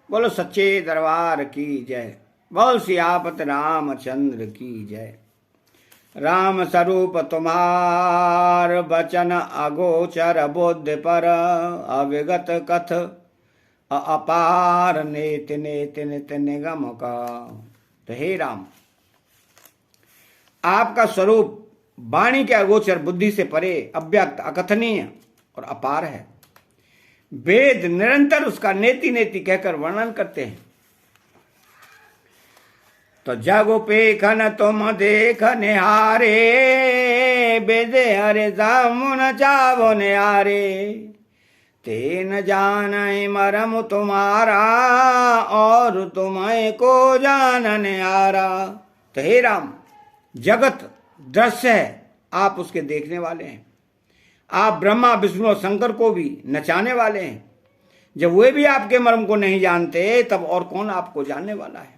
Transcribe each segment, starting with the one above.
बोलो सच्चे दरबार की जय। बोल सियापत रामचंद्र की जय। राम स्वरूप तुम्हार बचन अगोचर बुद्धि पर अविगत कथ अपार नेति नेति नित निगम का। तो हे राम, आपका स्वरूप वाणी के अगोचर, बुद्धि से परे, अव्यक्त, अकथनीय और अपार है। वेद निरंतर उसका नेति नेति कहकर वर्णन करते हैं। तो जगुपेखन तुम देख निहारे, बेदे हरे जामुन चावो निहारे, तेन जाने मरम तुम्हारा और तुम्हें को जान निहारा। तो हे राम, जगत दृश्य है, आप उसके देखने वाले हैं। आप ब्रह्मा विष्णु और शंकर को भी नचाने वाले हैं। जब वे भी आपके मर्म को नहीं जानते, तब और कौन आपको जानने वाला है।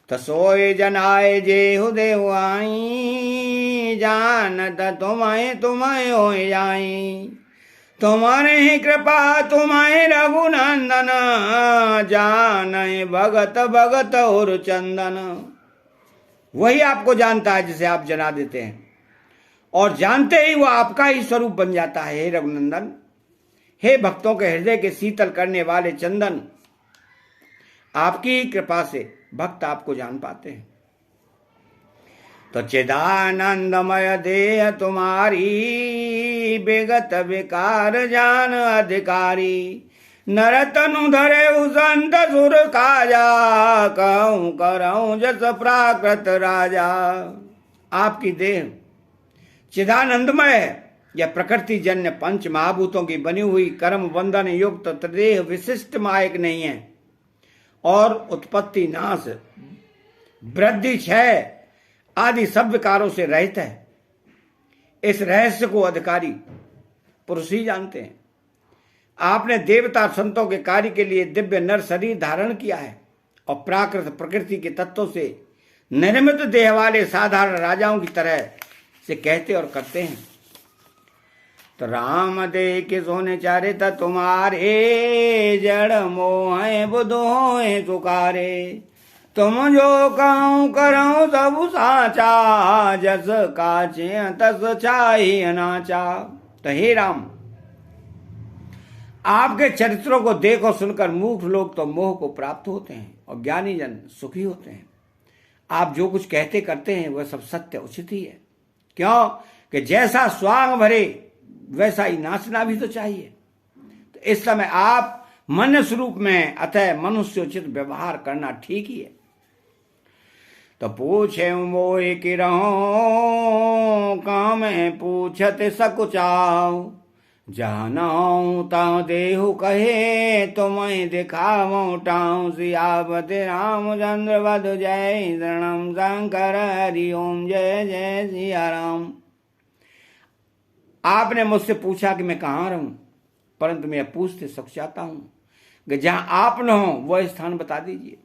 तो सोए जनाए जे हुदेव आई, जानत तुम्हें तुम्हें हो जाई, तुम्हारे ही कृपा तुम्हें रघुनंदन, जान भगत भगत और चंदन। वही आपको जानता है जिसे आप जना देते हैं, और जानते ही वो आपका ही स्वरूप बन जाता है। हे रघुनंदन, हे भक्तों के हृदय के शीतल करने वाले चंदन, आपकी कृपा से भक्त आपको जान पाते हैं। तो चिदानंदमय देह तुम्हारी, बेगत विकार जान अधिकारी, नरतनु धरे संत सुर काजा, कहूं करऊं जस प्राकृत राजा। आपकी देह चिदानंदमय है। यह प्रकृति जन्य पंच महाभूतों की बनी हुई कर्म बंधन युक्त त्रिदेह विशिष्ट मायक नहीं है, और उत्पत्ति नाश वृद्धि क्षय आदि सब विकारों से रहित है। इस रहस्य को अधिकारी पुरुष ही जानते हैं। आपने देवता संतों के कार्य के लिए दिव्य नर शरीर धारण किया है, और प्राकृत प्रकृति के तत्वों से निर्मित देह वाले साधारण राजाओं की तरह से कहते और करते हैं। तो राम दे के सोने चारित तुम्हारे, जड़ मोह बुधोए सुकारे, तुम जो कहूं करऊं सब साचा, जस काचे तस चाही अनाचा। तो हे राम, आपके चरित्रों को देख और सुनकर मूर्ख लोग तो मोह को प्राप्त होते हैं, और ज्ञानी जन सुखी होते हैं। आप जो कुछ कहते करते हैं वह सब सत्य उचित ही है। क्यों कि जैसा स्वांग भरे वैसा ही नाचना भी तो चाहिए। तो इस समय आप मनुष्य स्वरूप में, अतः मनुष्योचित व्यवहार करना ठीक ही है। तो पूछे मोए कि रहो, काम पूछत सकुचाओ, जानऊ ताऊ देहु कहे, तुम्हें दिखाऊं टाऊ, सियापति रामचंद्र वध जय, शरणम शंकर हरि ओम, जय जय सिया राम। आपने मुझसे पूछा कि मैं कहाँ रहूं, परंतु मैं पूछते सक चाहता हूं कि जहां आप न हो वह स्थान बता दीजिए,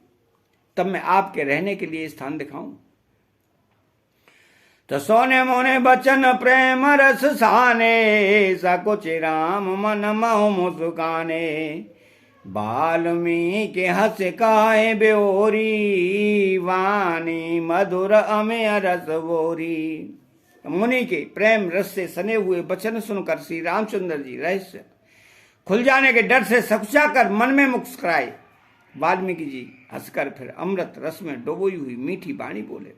तब मैं आपके रहने के लिए स्थान दिखाऊं। तो सोने मोने बचन प्रेम रस साने, सकुच राम मन मऊ मुस्काने, वाल्मीकि हस काए ब्योरी, वाणी मधुर अमेय रस बोरी। मुनि के प्रेम रस से सने हुए वचन सुनकर श्री रामचंद्र जी रहस्य खुल जाने के डर से सकुचाकर मन में मुस्कुराए। वाल्मीकि जी हंसकर फिर अमृत रस में डुबोई हुई मीठी वाणी बोले,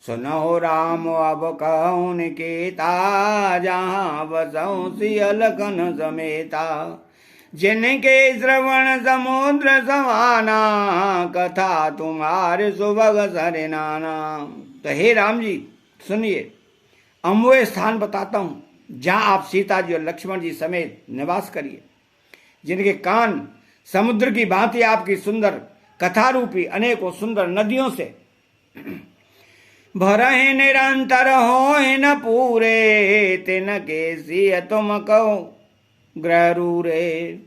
सुनो राम अब कहूं निकेता, जहां बसऊं सियलखन समेता, जिनके श्रवण समुद्र समाना, कथा तुम्हारे सुभग सरे नाना। तो हे राम जी सुनिए, अमोय स्थान बताता हूं जहां आप सीता जी और लक्ष्मण जी समेत निवास करिए, जिनके कान समुद्र की भांति आपकी सुंदर कथा रूपी अनेकों सुंदर नदियों से भरहे निरंतर हो न पूरे, तिनके सिय तुम कहो ग्रह रूरे,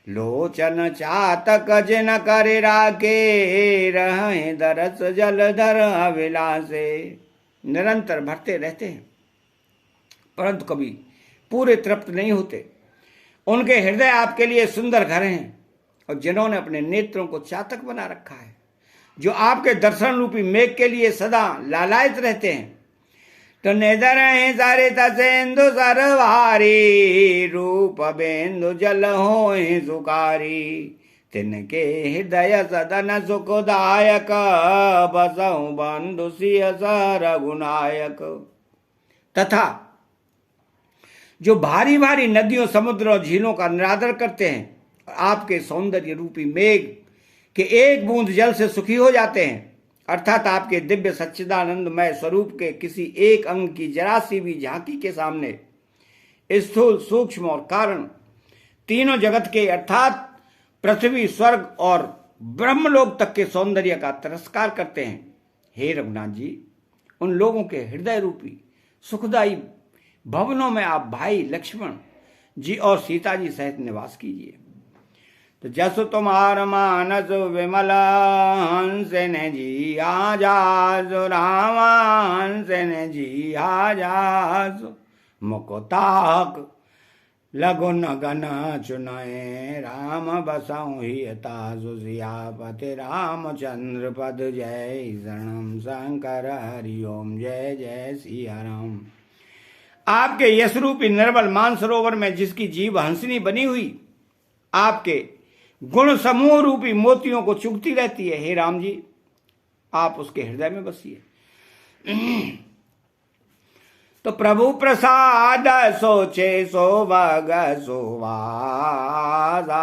लोचन चातक जिन करे राके, रहे दरस जलधर अभिलाषे। निरंतर भरते रहते हैं, परंतु कभी पूरे तृप्त नहीं होते। उनके हृदय आपके लिए सुंदर घर हैं, और जिन्होंने अपने नेत्रों को चातक बना रखा है, जो आपके दर्शन रूपी मेघ के लिए सदा लालायित रहते हैं। तो निधर सारे तसेन्दु सरवारी, रूप बेन्दु जल हो सुकारी, तिनके हृदय सदन सुखदायक, बसहु बंधु सिय रघुनायक। तथा जो भारी भारी नदियों, समुद्र और झीलों का निरादर करते हैं, आपके सौंदर्य रूपी मेघ के एक बूंद जल से सुखी हो जाते हैं, अर्थात आपके दिव्य सच्चिदानंदमय स्वरूप के किसी एक अंग की जरा सी भी झांकी के सामने स्थूल, सूक्ष्म और कारण तीनों जगत के अर्थात पृथ्वी, स्वर्ग और ब्रह्मलोक तक के सौंदर्य का तिरस्कार करते हैं। हे रघुनाथ जी, उन लोगों के हृदय रूपी सुखदायी भवनों में आप भाई लक्ष्मण जी और सीता जी सहित निवास कीजिए। तो जसु तुम्हार मानस विमल, हंस ने जी आजाज, रामा हंस ने जी आजाज, मुकुताक लगुन गन चुनए, राम बसऊँ हियतासु सियापति रामचंद्र पद, जय शरणम शंकर हरि ओम, जय जय सिया राम। आपके यश रूपी निर्मल मानसरोवर में जिसकी जीव हंसनी बनी हुई आपके गुण समूह रूपी मोतियों को चुगती रहती है, हे राम जी, आप उसके हृदय में बसिए। तो प्रभु प्रसाद सोचे सोबग सुवासा,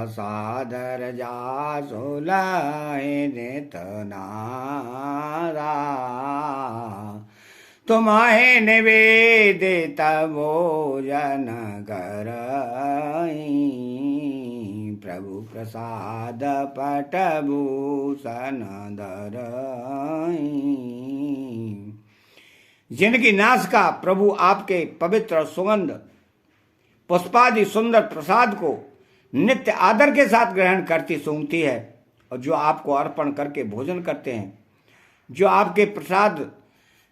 सादर जा सोलहि नित नारा, तुम्हें निवेदित भोजन करई, प्रभु प्रसाद पटभूषण धरई। जिनकी नासिका प्रभु आपके पवित्र सुगंध पुष्पादि सुंदर प्रसाद को नित्य आदर के साथ ग्रहण करती सूंघती है, और जो आपको अर्पण करके भोजन करते हैं, जो आपके प्रसाद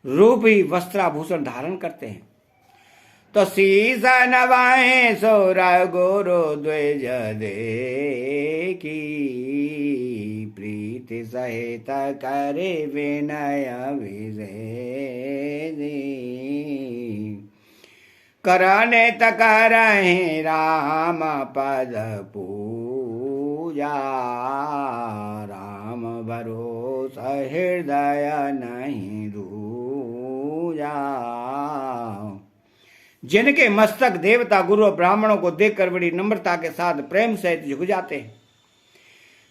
रूप ही वस्त्राभूषण धारण करते हैं। तो शीस नवाए सोर गुरु द्विज देखी, प्रीति सहित करे विनय विजय, करने तकरहि राम पद पूजा, राम भरोसा हृदय नहीं दूजा। जिनके मस्तक देवता, गुरु और ब्राह्मणों को देखकर बड़ी नम्रता के साथ प्रेम सहित झुक जाते हैं,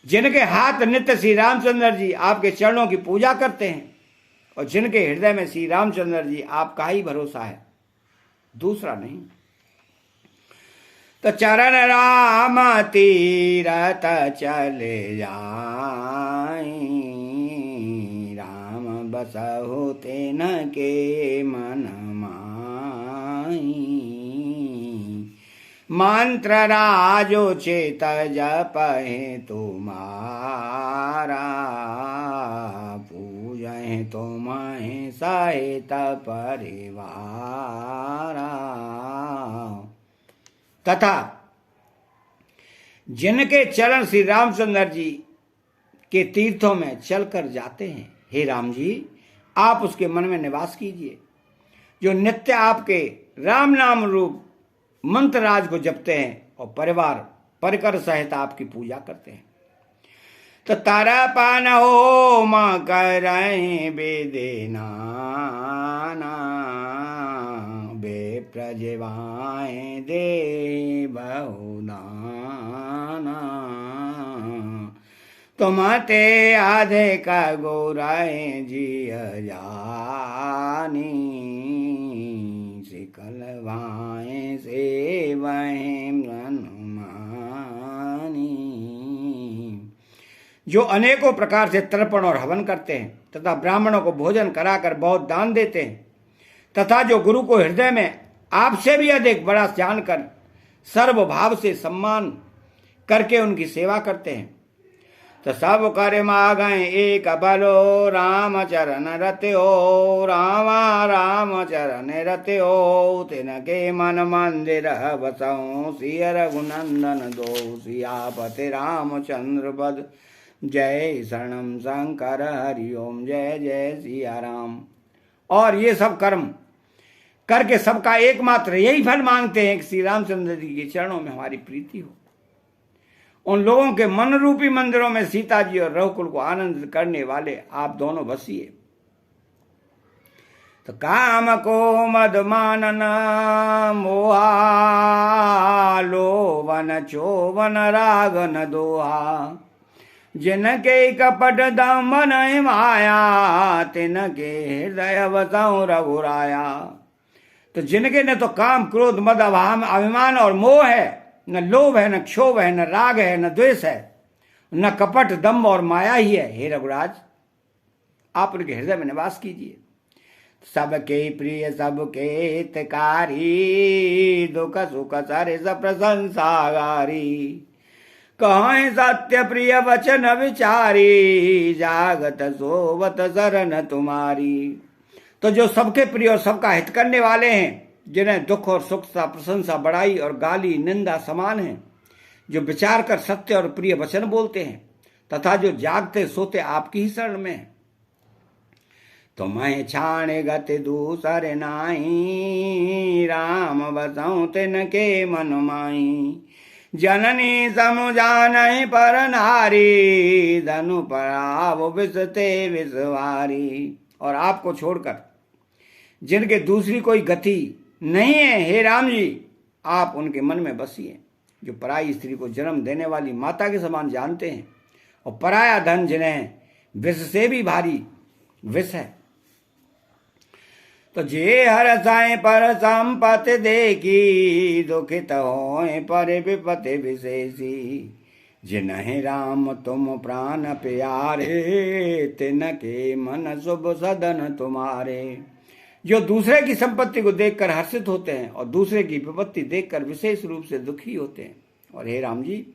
जिनके हाथ नित्य श्री रामचंद्र जी आपके चरणों की पूजा करते हैं, और जिनके हृदय में श्री रामचंद्र जी आपका ही भरोसा है, दूसरा नहीं। तो चरण राम तीरथ चले जाई, राम बसहु तेन के मन माई, मंत्र राजोचित जपहि तुम्हारा, पूजहि तुम्हें सहित परिवारा। तथा जिनके चरण श्री रामचंद्र जी के तीर्थों में चलकर जाते हैं, हे राम जी, आप उसके मन में निवास कीजिए। जो नित्य आपके राम नाम रूप मंत्र राज को जपते हैं और परिवार परिकर सहित आपकी पूजा करते हैं। तो तारा पान हो मां करहि बेदेना, बे प्रजवाए दे बहुदाना, तुमते आधे का गोराए जिय जानी, सिकलवाए से वहीं अनुमानी। जो अनेकों प्रकार से तर्पण और हवन करते हैं तथा ब्राह्मणों को भोजन कराकर बहुत दान देते हैं, तथा जो गुरु को हृदय में आपसे भी अधिक बड़ा जानकर सर्वभाव से सम्मान करके उनकी सेवा करते हैं, तो सब कर मागय एक बलो राम चरण रत्यो रामा राम चरण रत्यो तिनके मन मंदिर बसऊं सिय रघुनंदन दो सियापति रामचंद्र पद जय शरणम शंकर हरिओम जय जय सिया राम। और ये सब कर्म करके सबका एकमात्र यही फल मांगते हैं कि श्री रामचंद्र जी के चरणों में हमारी प्रीति हो। उन लोगों के मन रूपी मंदिरों में सीता जी और रघुकुल को आनंद करने वाले आप दोनों बसिए। तो काम को मद मानन मोहा लोवन चोवन राग न दोहा जिनके कपट दमन माया तिनके हृदय बसऊं रघुराया। तो जिनके न तो काम क्रोध मद अभिमान और मोह है, न लोभ है, न क्षोभ है, न राग है, न द्वेष है, न कपट दम्भ और माया ही है, हे रघुराज आप उनके हृदय में निवास कीजिए। सबके प्रिय सबके हितकारी दुख सुख सरे सब प्रशंसागारी कहें सत्य प्रिय वचन विचारी जागत सोवत शरण तुम्हारी। तो जो सबके प्रिय और सबका हित करने वाले हैं, जिन्हें दुख और सुख सा प्रशंसा बड़ाई और गाली निंदा समान है, जो विचार कर सत्य और प्रिय वचन बोलते हैं तथा जो जागते सोते आपकी ही शरण में है। तुम्हें छाणे गति दूसर नाई राम बसऊं तिनके मन माई जननी समुझान पर नारी धनु पराव विसते विसवारी। और आपको छोड़कर जिनके दूसरी कोई गति नहीं है, हे राम जी आप उनके मन में बसिए। जो पराई स्त्री को जन्म देने वाली माता के समान जानते हैं और पराया धन जिन्हें विष से भी भारी विष है। तो जे हरसाए पर संपत्ति देखी दुखित होए पर विपत्ति विशेषी जिन्हें राम तुम प्राण प्यारे तिनके मन शुभ सदन तुम्हारे। जो दूसरे की संपत्ति को देखकर हर्षित होते हैं और दूसरे की विपत्ति देखकर विशेष रूप से दुखी होते हैं। और हे राम जी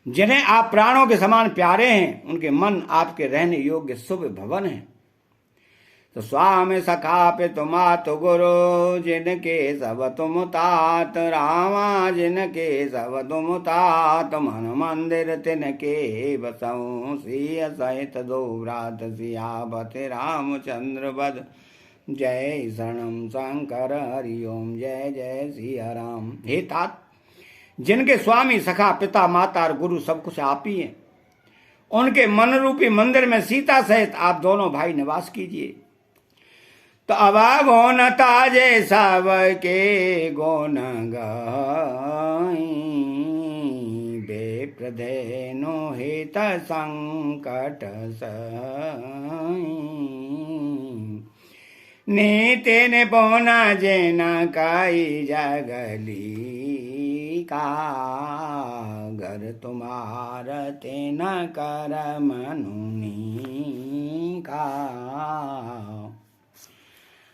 जिन्हें आप प्राणों के समान प्यारे हैं उनके मन आपके रहने योग्य शुभ भवन है। तो स्वामी सखा पे तुमात गुरु जिनके सब तुम तात रामा जिनके सब तुम तात मन मंदिर तिनके बसऊं सिय सहित दो व्रात सियापति रामचंद्र पद जय शरणम शंकर हरिओम जय जय सिया राम। हे तात जिनके स्वामी सखा पिता माता और गुरु सब कुछ आप ही हैं, उनके मन रूपी मंदिर में सीता सहित आप दोनों भाई निवास कीजिए। तो अब गौन ताजे सब के गौन गाई बेप्रधेनो हित संकट सई नीति ने पौना जेना काई जगली का घर तुम्हार तेन कर मनुनी का।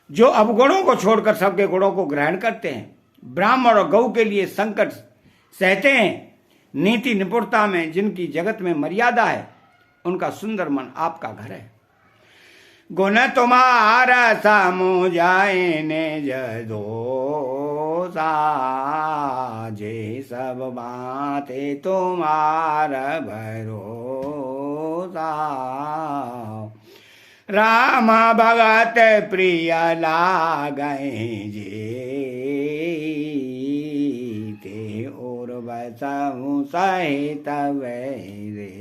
जो अवगुणों को छोड़कर सबके गुणों को ग्रहण करते हैं, ब्राह्मण और गौ के लिए संकट सहते हैं, नीति निपुणता में जिनकी जगत में मर्यादा है, उनका सुंदर मन आपका घर है। गुण तुम्हारा समुझाए ने जदोसा जे सब बातें तुम्हारा भरोसा राम भगत प्रिय लागै जे और बसहु सहित वैरे।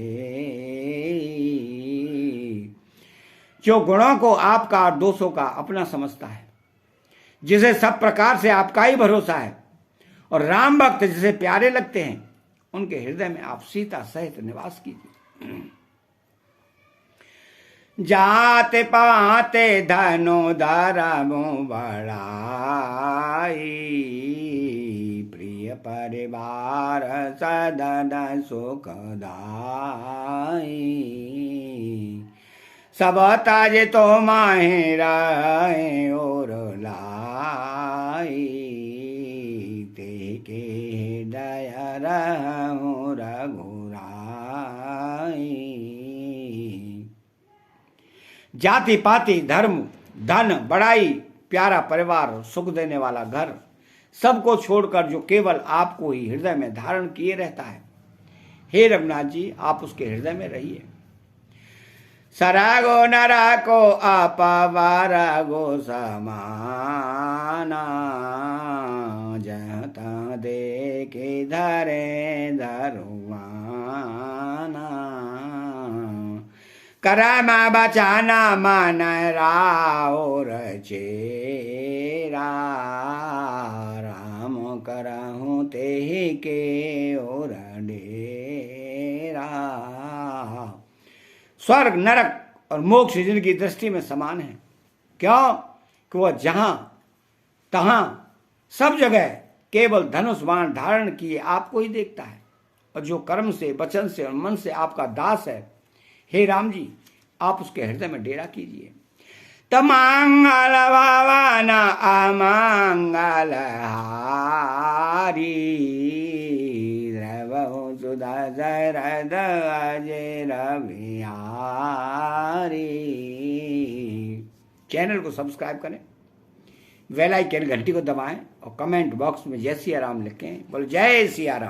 जो गुणों को आपका और दोषों का अपना समझता है, जिसे सब प्रकार से आपका ही भरोसा है और राम भक्त जिसे प्यारे लगते हैं, उनके हृदय में आप सीता सहित निवास कीजिए। जाते पाते धनो धर्मो बढ़ाई प्रिय परिवार सदन सुखदाई सब ताज तो माहिरा और लाई ते के दया रघुराई। जाति पाति धर्म धन बड़ाई प्यारा परिवार सुख देने वाला घर सबको छोड़कर जो केवल आपको ही हृदय में धारण किए रहता है, हे रघुनाथ जी आप उसके हृदय में रहिए। सरागो नराको अपवारागो समाना जहता देखे धरे धरुआना करमा बचाना मन राओ रचेरा राम करहूँ ते के ओर डेरा। स्वर्ग नरक और मोक्ष जिनकी दृष्टि में समान है। क्यों कि वह जहां तहां सब जगह केवल धनुष बाण धारण किए आपको ही देखता है, और जो कर्म से वचन से और मन से आपका दास है, हे राम जी आप उसके हृदय में डेरा कीजिए। तमांगल भावान अमंगल हारी द्रवहु सुधा जरद अजय रविहारी। चैनल को सब्सक्राइब करें, बेल आइकन घंटी को दबाएं और कमेंट बॉक्स में जय सिया राम लिखें। बोलो जय सिया राम।